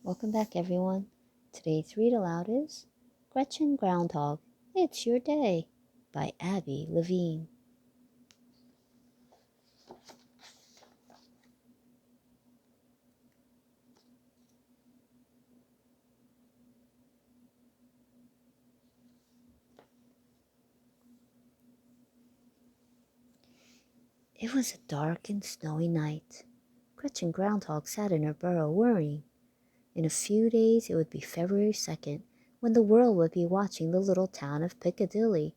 Welcome back, everyone. Today's read aloud is Gretchen Groundhog, It's Your Day by Abby Levine. It was a dark and snowy night. Gretchen Groundhog sat in her burrow worrying. In a few days it would be February 2nd, when the world would be watching the little town of Piccadilly.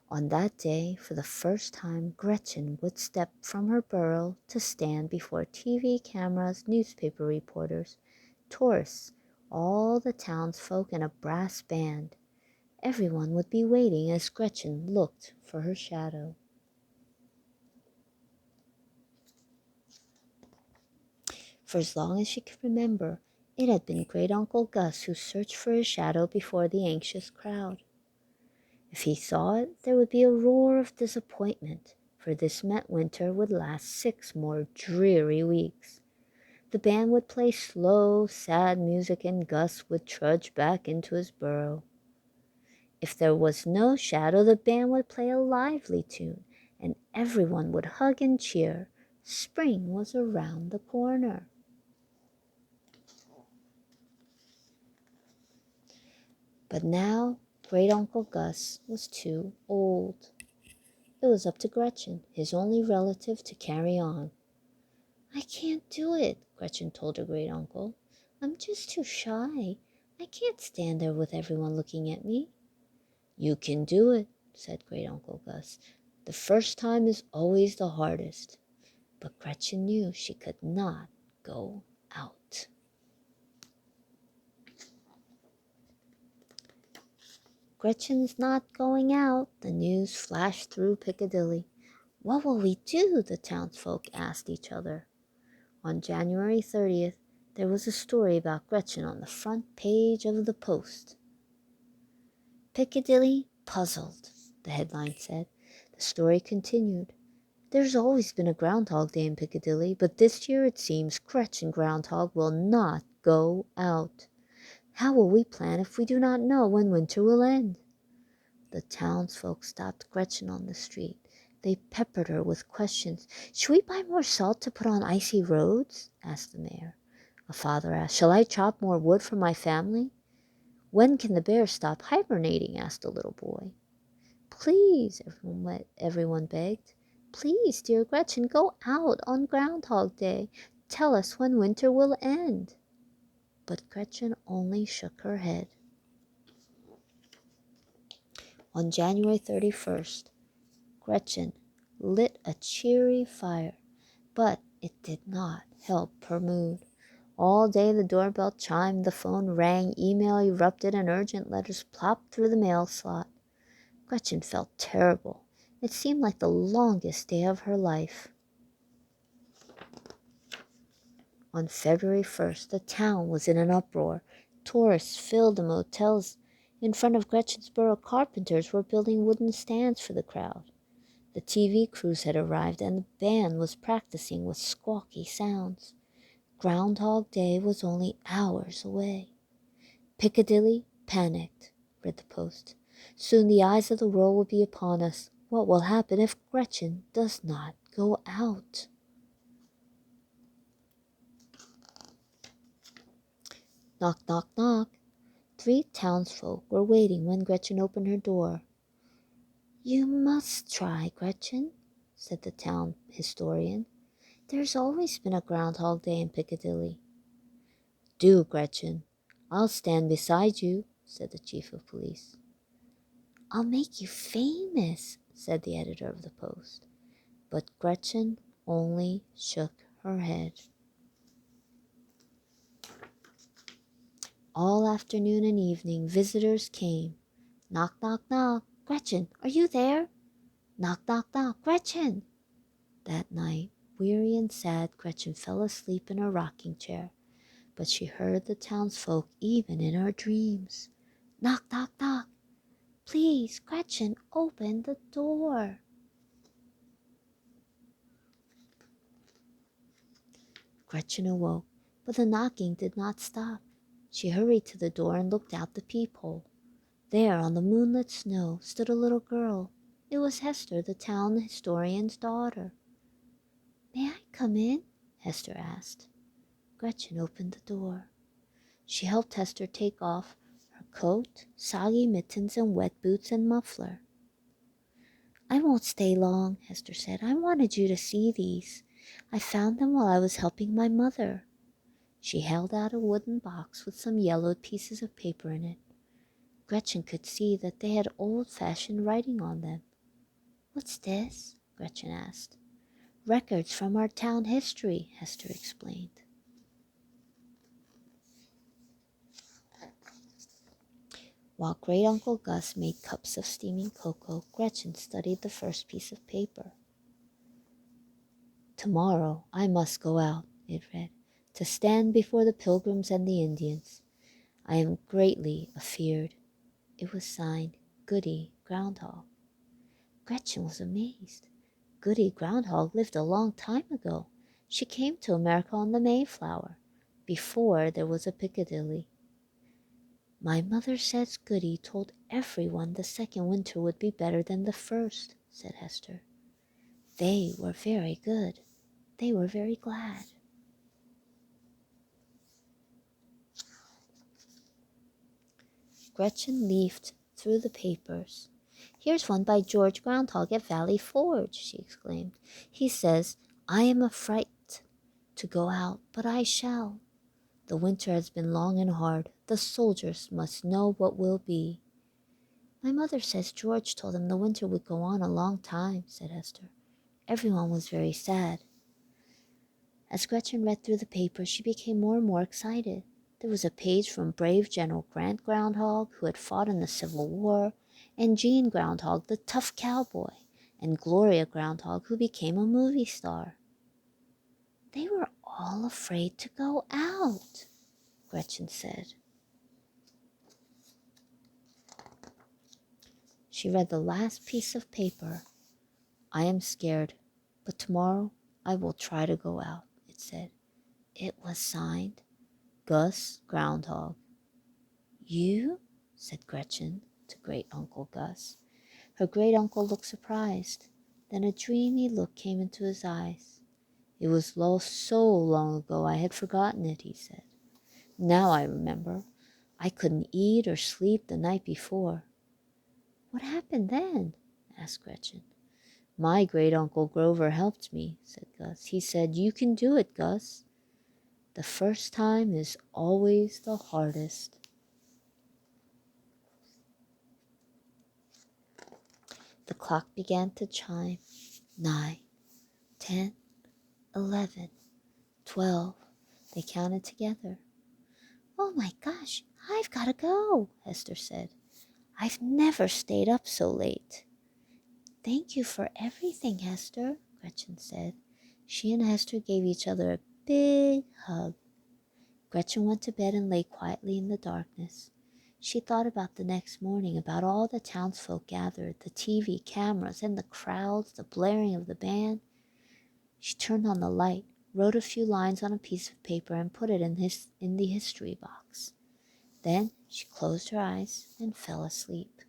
On that day, for the first time, Gretchen would step from her burrow to stand before TV cameras, newspaper reporters, tourists, all the townsfolk, and a brass band. Everyone would be waiting as Gretchen looked for her shadow. For as long as she could remember, it had been Great Uncle Gus who searched for his shadow before the anxious crowd. If he saw it, there would be a roar of disappointment, for this meant winter would last 6 more dreary weeks. The band would play slow, sad music, and Gus would trudge back into his burrow. If there was no shadow, the band would play a lively tune, and everyone would hug and cheer. Spring was around the corner. But now, Great Uncle Gus was too old. It was up to Gretchen, his only relative, to carry on. "I can't do it," Gretchen told her great uncle. "I'm just too shy. I can't stand there with everyone looking at me." "You can do it," said Great Uncle Gus. "The first time is always the hardest." But Gretchen knew she could not go out. "Gretchen's not going out," the news flashed through Piccadilly. "What will we do?" the townsfolk asked each other. On January 30th, there was a story about Gretchen on the front page of the Post. "Piccadilly puzzled," the headline said. The story continued. "There's always been a Groundhog Day in Piccadilly, but this year it seems Gretchen Groundhog will not go out. How will we plan if we do not know when winter will end?" The townsfolk stopped Gretchen on the street. They peppered her with questions. "Should we buy more salt to put on icy roads?" asked the mayor. A father asked, "Shall I chop more wood for my family?" "When can the bears stop hibernating?" asked a little boy. "Please," everyone begged. "Please, dear Gretchen, go out on Groundhog Day. Tell us when winter will end." But Gretchen only shook her head. On January 31st, Gretchen lit a cheery fire, but it did not help her mood. All day the doorbell chimed, the phone rang, email erupted, and urgent letters plopped through the mail slot. Gretchen felt terrible. It seemed like the longest day of her life. On February 1st, the town was in an uproar. Tourists filled the motels. In front of Gretchen's burrow, carpenters were building wooden stands for the crowd. The TV crews had arrived, and the band was practicing with squawky sounds. Groundhog Day was only hours away. "Piccadilly panicked," read the Post. "Soon the eyes of the world will be upon us. What will happen if Gretchen does not go out?" Knock, knock, knock. 3 townsfolk were waiting when Gretchen opened her door. "You must try, Gretchen," said the town historian. "There's always been a Groundhog Day in Piccadilly." "Do, Gretchen. I'll stand beside you," said the chief of police. "I'll make you famous," said the editor of the Post. But Gretchen only shook her head. All afternoon and evening visitors came. Knock, knock, knock. "Gretchen, are you there?" Knock, knock, knock. "Gretchen!" That night, weary and sad, Gretchen fell asleep in her rocking chair, but she heard the townsfolk even in her dreams. Knock, knock, knock. "Please, Gretchen, open the door." Gretchen awoke, But the knocking did not stop. She hurried to the door and looked out the peephole. There, on the moonlit snow, stood a little girl. It was Hester, the town historian's daughter. "May I come in?" Hester asked. Gretchen opened the door. She helped Hester take off her coat, soggy mittens, and wet boots and muffler. "I won't stay long," Hester said. "I wanted you to see these. I found them while I was helping my mother." She held out a wooden box with some yellowed pieces of paper in it. Gretchen could see that they had old-fashioned writing on them. "What's this?" Gretchen asked. "Records from our town history," Hester explained. While Great Uncle Gus made cups of steaming cocoa, Gretchen studied the first piece of paper. "Tomorrow I must go out," it read, "to stand before the Pilgrims and the Indians. I am greatly afeared." It was signed Goody Groundhog. Gretchen was amazed. Goody Groundhog lived a long time ago. She came to America on the Mayflower, before there was a Piccadilly. "My mother says Goody told everyone the second winter would be better than the first," said Hester. "They were very good. They were very glad." Gretchen leafed through the papers. "Here's one by George Groundhog at Valley Forge," she exclaimed. "He says, 'I am afraid to go out, but I shall. The winter has been long and hard. The soldiers must know what will be.'" "My mother says George told them the winter would go on a long time," said Hester. "Everyone was very sad." As Gretchen read through the paper, she became more and more excited. There was a page from brave General Grant Groundhog, who had fought in the Civil War, and Gene Groundhog, the tough cowboy, and Gloria Groundhog, who became a movie star. "They were all afraid to go out," Gretchen said. She read the last piece of paper. "I am scared, but tomorrow I will try to go out," it said. It was signed Gus Groundhog. "You?" said Gretchen to Great Uncle Gus. Her great uncle looked surprised. Then a dreamy look came into his eyes. "It was so long ago I had forgotten it," he said. "Now I remember. I couldn't eat or sleep the night before." "What happened then?" asked Gretchen. "My great uncle Grover helped me," said Gus. "He said, 'You can do it, Gus. The first time is always the hardest.'" The clock began to chime. 9, 10, 11, 12. They counted together. "Oh my gosh, I've got to go," Hester said. "I've never stayed up so late." "Thank you for everything, Hester," Gretchen said. She and Hester gave each other a big hug. Gretchen went to bed and lay quietly in the darkness. She thought about the next morning, about all the townsfolk gathered, the TV cameras and the crowds, the blaring of the band. She turned on the light, wrote a few lines on a piece of paper, and put it in the history box. Then she closed her eyes and fell asleep.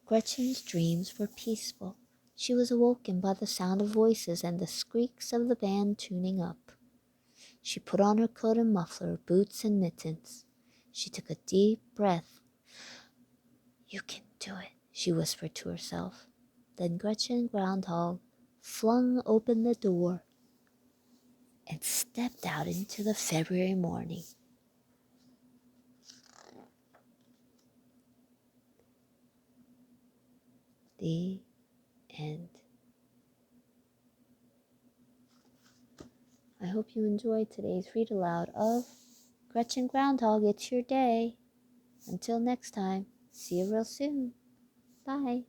Gretchen's dreams were peaceful. She was awoken by the sound of voices and the squeaks of the band tuning up. She put on her coat and muffler, boots and mittens. She took a deep breath. "You can do it," she whispered to herself. Then Gretchen Groundhog flung open the door and stepped out into the February morning. The end. I hope you enjoyed today's read aloud of Gretchen Groundhog. It's your day. Until next time, see you real soon. Bye.